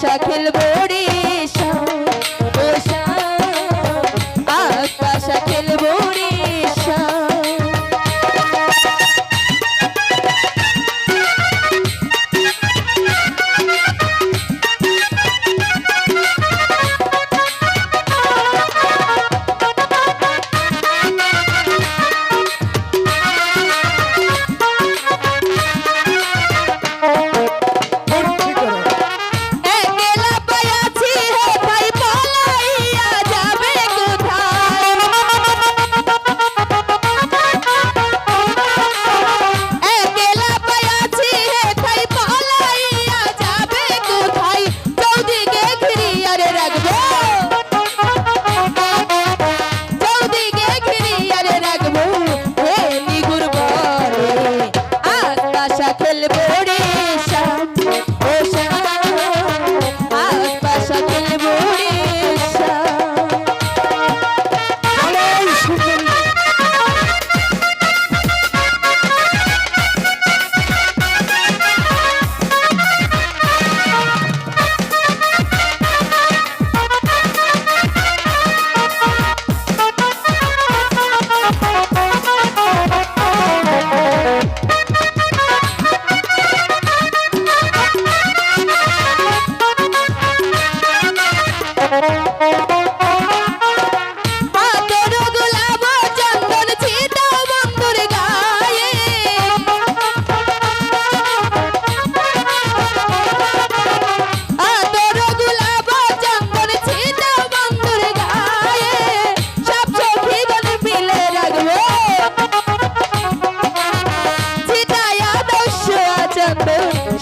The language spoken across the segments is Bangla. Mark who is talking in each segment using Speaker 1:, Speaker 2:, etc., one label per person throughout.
Speaker 1: পাশা খেলবো রে শাম ও শাম আজ পাশা খেলবো রে শাম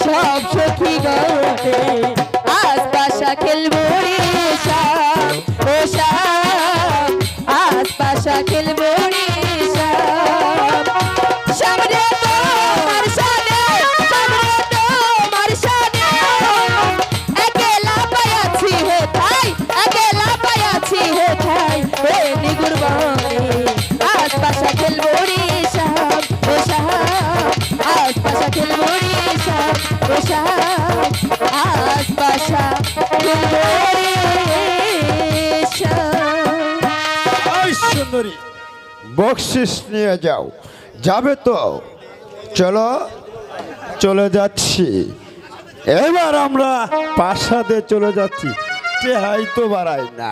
Speaker 1: সব সখী গৌতে আজ পাশা খেলবো রে শাম ও শাম আজ পাশা খেলবো রে শাম সামনে তোমার সামনে তোমার সামনে একেলা পায়াছি হে ভাই একেলা পায়াছি হে ভাই হে নিগুর বানে আজ পাশা খেলবো রে শাম ও শাম আজ পাশা খেলবো রে আজ পাশা
Speaker 2: সুন্দরী বকশিস নিয়ে যাও যাবে তো চলো চলে যাচ্ছি এবার আমরা প্রাসাদে চলে যাচ্ছি টেহাই তো বাড়াই না